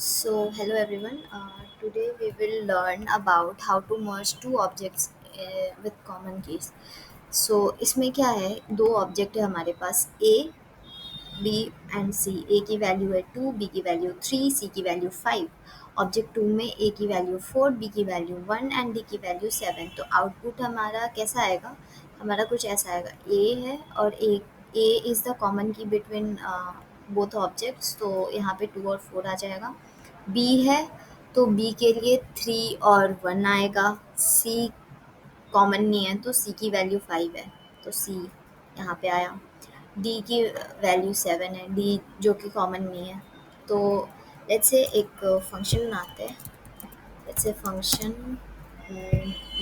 Hello everyone. Today we will learn about how to merge two objects with common keys. इसमें क्या है, दो object है हमारे पास ए बी एंड सी. ए की वैल्यू है 2, बी की वैल्यू 3, सी की वैल्यू 5. ऑब्जेक्ट 2 में ए की वैल्यू 4, बी की वैल्यू 1 एंड डी की वैल्यू 7. तो आउटपुट हमारा कैसा आएगा? हमारा कुछ ऐसा आएगा. ए है और ए इज़ द कॉमन की बिटवीन बोथ ऑब्जेक्ट्स, तो यहाँ पे 2 और 4 आ जाएगा. बी है तो बी के लिए 3 और 1 आएगा. सी कॉमन नहीं है तो सी की वैल्यू 5 है, तो सी यहाँ पे आया. डी की वैल्यू 7 है, डी जो कि कॉमन नहीं है. तो लेट्स से एक फंक्शन बनाते हैं. Let's say function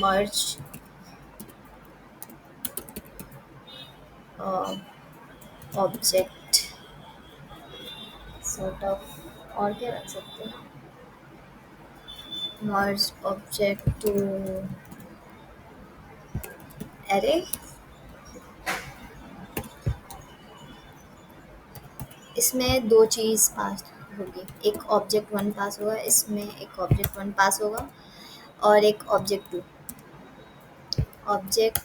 merge object sort of, और क्या रख सकते हैं, मर्ज ऑब्जेक्ट टू एरे. इसमें दो चीज़ पास होगी, एक ऑब्जेक्ट 1 पास होगा, इसमें एक ऑब्जेक्ट 1 पास होगा और एक ऑब्जेक्ट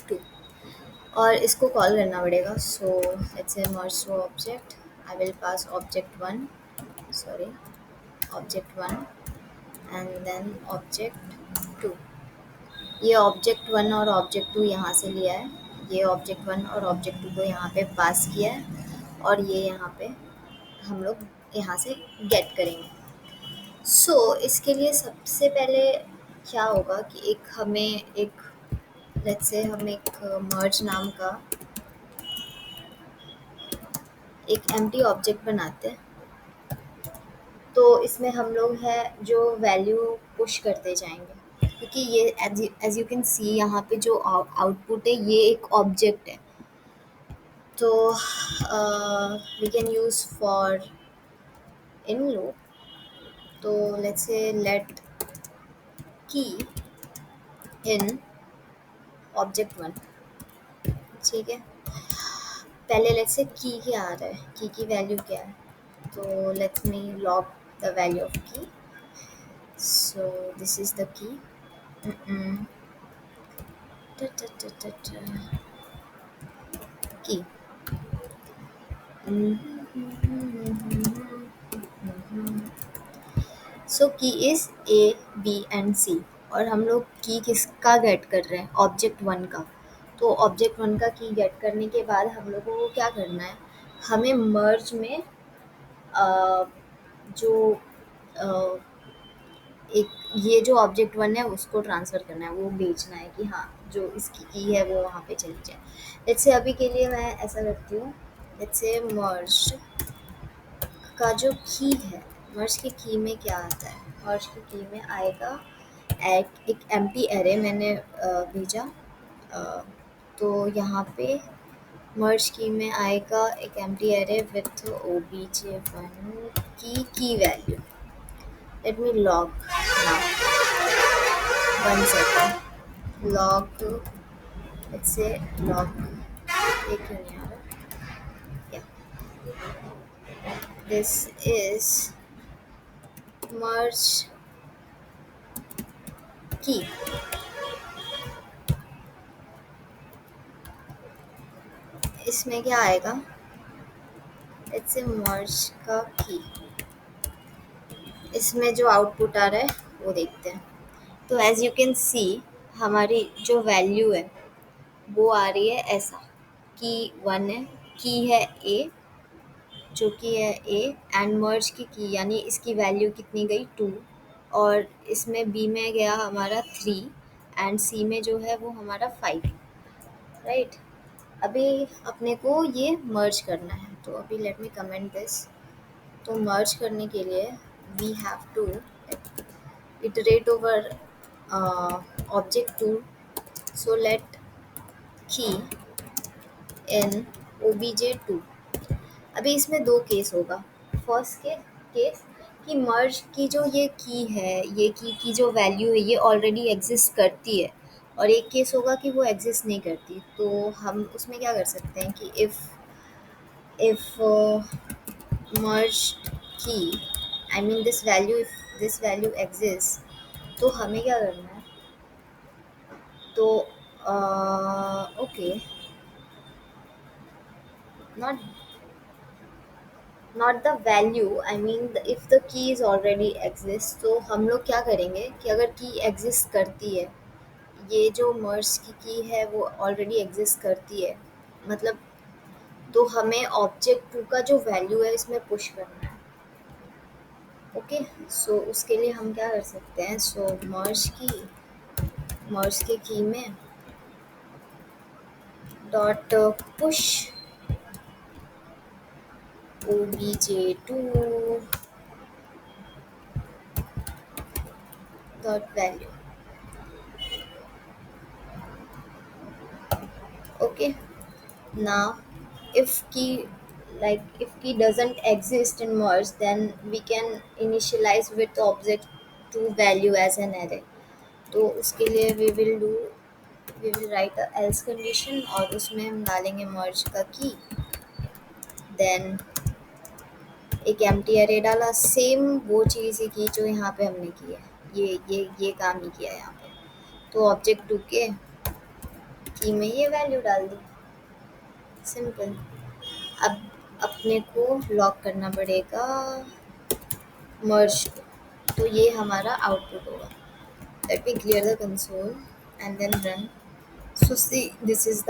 2. और इसको कॉल करना पड़ेगा. So let's say merge two object. I will pass object 1 and then object 2. ये ऑब्जेक्ट 1 और ऑब्जेक्ट 2 यहाँ से लिया है, ये ऑब्जेक्ट 1 और ऑब्जेक्ट 2 को यहाँ पे पास किया है, और ये यहाँ पे हम लोग यहाँ से गेट करेंगे. इसके लिए सबसे पहले क्या होगा कि लेट्स से हम एक मर्ज नाम का एक एम्प्टी ऑब्जेक्ट बनाते हैं. तो इसमें हम लोग है जो वैल्यू पुश करते जाएंगे, क्योंकि ये एज यू कैन सी यहाँ पे जो आउटपुट है ये एक ऑब्जेक्ट है. तो we can use for in loop. तो let's say let key in object 1. ठीक है, पहले लेट्स से की क्या आ रहा है, की वैल्यू क्या है. तो let's me log the value of key. So this is the key. Key key is A B and C. और हम लोग की किसका गेट कर रहे हैं? ऑब्जेक्ट 1 का. तो ऑब्जेक्ट 1 का की गेट करने के बाद हम लोगों को क्या करना है, हमें मर्ज में जो अ, एक ये जो ऑब्जेक्ट 1 है उसको ट्रांसफ़र करना है, वो भेजना है कि हाँ जो इसकी की है वो वहाँ पे चली जाए. लेट्स से अभी के लिए मैं ऐसा करती हूँ. लेट्स से मर्ज का जो की है, मर्ज की की में क्या आता है? मर्ज की की में आएगा एक एम्प्टी एरे मैंने भेजा. अ, तो यहाँ पे मर्ज की में आएगा एक एम्प्टी एरे विथ obj1 की value. Let me log now. 1 second. Log, let's say log, ये क्यों नहीं आ रहा? या दिस इज मर्ज की. इसमें क्या आएगा? लेट्स से मर्ज का की. इसमें जो आउटपुट आ रहा है वो देखते हैं. तो एज यू कैन सी हमारी जो वैल्यू है वो आ रही है ऐसा कि 1 है, की है ए, जो कि है ए, एंड मर्ज की यानी इसकी वैल्यू कितनी गई 2, और इसमें बी में गया हमारा 3 एंड सी में जो है वो हमारा 5. राइट. अभी अपने को ये मर्ज करना है, तो अभी लेट मी कमेंट दिस. तो मर्ज करने के लिए we have to iterate over object 2. So let key in obj2. अभी इसमें दो केस होगा. फर्स्ट केस कि मर्ज की जो ये की है, ये की जो वैल्यू है ये ऑलरेडी एग्जिस्ट करती है, और एक केस होगा कि वो एग्जिस्ट नहीं करती. तो हम उसमें क्या कर सकते हैं कि if merged key I mean this value, if this value exist, तो हमें क्या करना है, तो okay, not not the value, I mean if the key is already exist, तो हम लोग क्या करेंगे कि अगर की एग्जिस्ट करती है, ये जो मर्ज की है वो ऑलरेडी एग्जिस्ट करती है, मतलब तो हमें ऑब्जेक्ट टू का जो वैल्यू है इसमें पुश करना है। ओके, सो उसके लिए हम क्या कर सकते हैं, सो मर्ज के की में dot push obj2 dot value. Okay, now if key, if key doesn't exist in merge, then we can initialize with object to value as an array. तो उसके लिए we will write a else condition, और उसमें हम डालेंगे मर्ज का की, then एक एम्प्टी अरे डाला, सेम वो चीज़ ही की जो यहाँ पे हमने की है, ये काम ही किया है यहाँ पे। तो ऑब्जेक्ट टू के की में ये वैल्यू डाल दी, सिंपल। अब अपने को लॉक करना पड़ेगा मर्ज को, तो ये हमारा आउटपुट होगा। Let me clear the console and then run. So see, this is the